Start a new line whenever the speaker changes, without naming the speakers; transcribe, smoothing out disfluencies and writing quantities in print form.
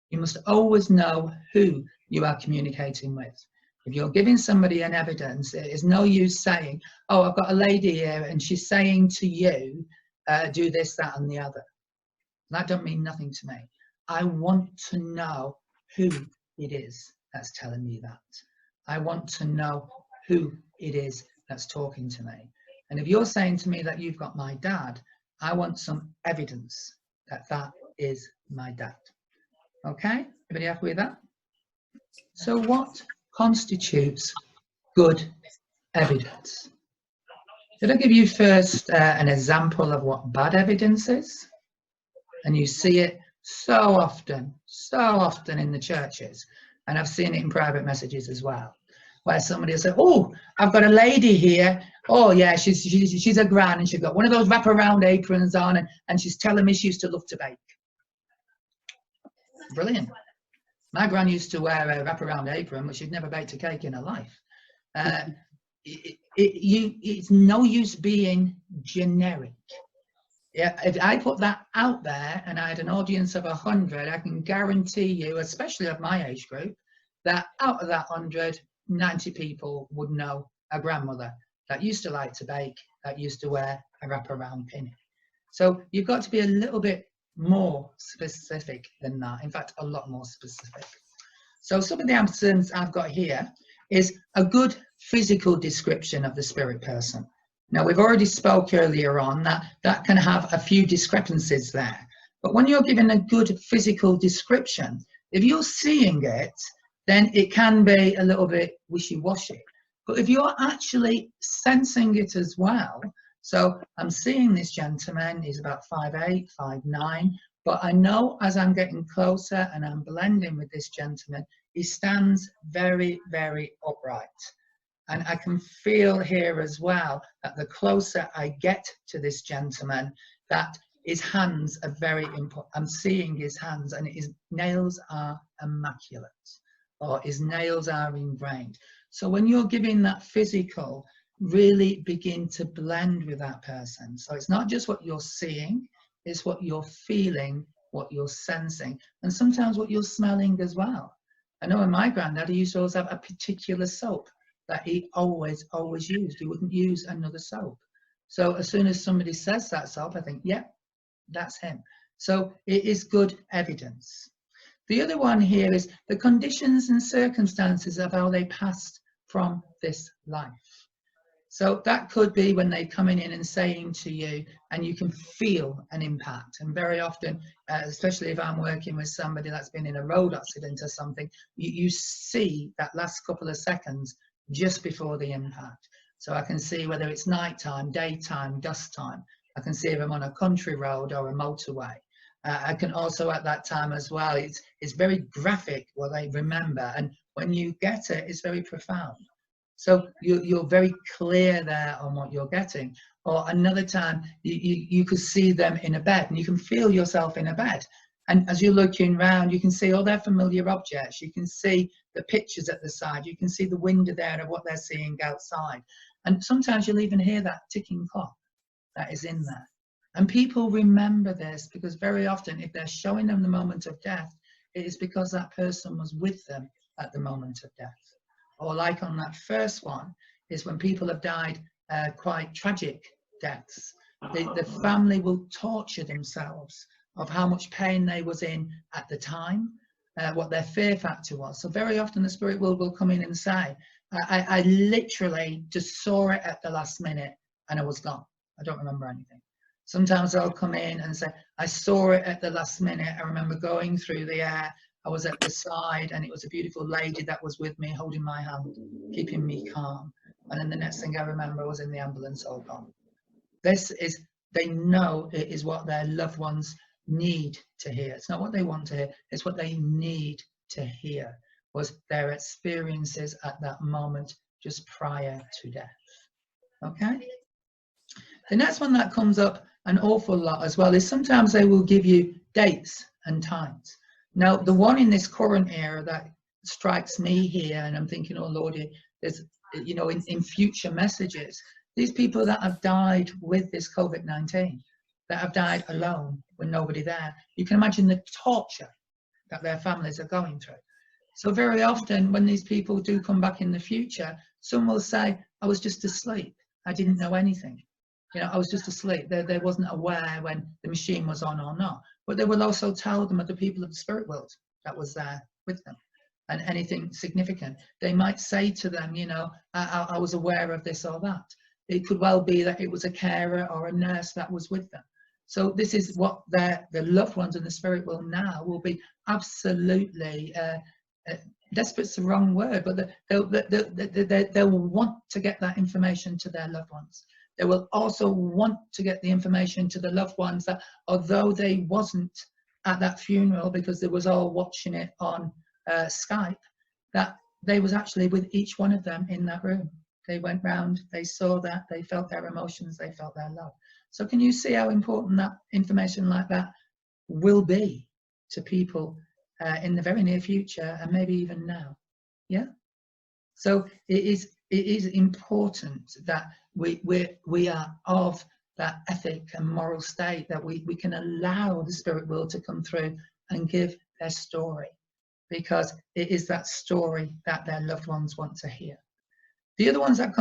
You must always know who you are communicating with. If you're giving somebody an evidence, it is no use saying, oh, I've got a lady here and she's saying to you, do this, that, and the other. That don't mean nothing to me. I want to know who it is that's telling me that. I want to know who it is that's talking to me. And if you're saying to me that you've got my dad, I want some evidence that that is my dad. Okay, everybody happy with that? So what constitutes good evidence? Did I give you first an example of what bad evidence is? And you see it so often in the churches. And I've seen it in private messages as well, where somebody will say, oh, I've got a lady here. Oh yeah, she's a gran and she's got one of those wraparound aprons on and she's telling me she used to love to bake. Brilliant. My gran used to wear a wraparound apron, but she'd never baked a cake in her life. It's no use being generic. Yeah, if I put that out there and I had an audience of 100, I can guarantee you, especially of my age group, that out of that 100, 90 people would know a grandmother that used to like to bake, that used to wear a wraparound pin. So you've got to be a little bit more specific than that. In fact, a lot more specific. So some of the answers I've got here is a good physical description of the spirit person. Now, we've already spoke earlier on that can have a few discrepancies there. But when you're given a good physical description, if you're seeing it, then it can be a little bit wishy-washy. But if you're actually sensing it as well, so I'm seeing this gentleman, he's about 5'8", 5'9", but I know as I'm getting closer and I'm blending with this gentleman, he stands very, very upright. And I can feel here as well that the closer I get to this gentleman, that his hands are very important. I'm seeing his hands and his nails are immaculate, or his nails are ingrained. So when you're giving that physical, really begin to blend with that person. So it's not just what you're seeing, it's what you're feeling, what you're sensing, and sometimes what you're smelling as well. I know in my granddad, he used to always have a particular soap that he always used. He wouldn't use another soap. So as soon as somebody says that soap, I think, yeah, that's him. So it is good evidence. The other one here is the conditions and circumstances of how they passed from this life. So that could be when they're coming in and saying to you, and you can feel an impact. And very often, especially if I'm working with somebody that's been in a road accident or something, you see that last couple of seconds just before the impact. So I can see whether it's nighttime, daytime, dusk time. I can see if I'm on a country road or a motorway. I can also at that time as well, it's very graphic what I remember. And when you get it, it's very profound. So you're very clear there on what you're getting. Or another time, you could see them in a bed and you can feel yourself in a bed. And as you're looking around, you can see all their familiar objects. You can see the pictures at the side. You can see the window there of what they're seeing outside. And sometimes you'll even hear that ticking clock that is in there. And people remember this because very often, if they're showing them the moment of death, it is because that person was with them at the moment of death. Or like on that first one, is when people have died quite tragic deaths. The family will torture themselves of how much pain they was in at the time, what their fear factor was. So very often the spirit will come in and say, I literally just saw it at the last minute and I was gone. I don't remember anything. Sometimes they'll come in and say, I saw it at the last minute. I remember going through the air. I was at the side and it was a beautiful lady that was with me, holding my hand, keeping me calm. And then the next thing I remember, I was in the ambulance, all gone. This is, they know it is what their loved ones need to hear. It's not what they want to hear, it's what they need to hear, was their experiences at that moment just prior to death. Okay? The next one that comes up an awful lot as well is sometimes they will give you dates and times. Now, the one in this current era that strikes me here, and I'm thinking, oh Lordy, there's, you know, in future messages, these people that have died with this COVID-19, that have died alone with nobody there, you can imagine the torture that their families are going through. So very often when these people do come back in the future, some will say, I was just asleep. I didn't know anything. You know, I was just asleep. They wasn't aware when the machine was on or not. But they will also tell them of the people of the spirit world that was there with them and anything significant. They might say to them, you know, I was aware of this or that. It could well be that it was a carer or a nurse that was with them. So this is what the loved ones in the spirit world now will be absolutely, desperate's the wrong word, but they'll want to get that information to their loved ones. They will also want to get the information to the loved ones that, although they wasn't at that funeral because they was all watching it on Skype, that they was actually with each one of them in that room. They went round, they saw that, they felt their emotions, they felt their love. So can you see how important that information like that will be to people in the very near future and maybe even now? Yeah. So it is important that we are of that ethic and moral state, that we can allow the spirit world to come through and give their story, because it is that story that their loved ones want to hear. The other ones that come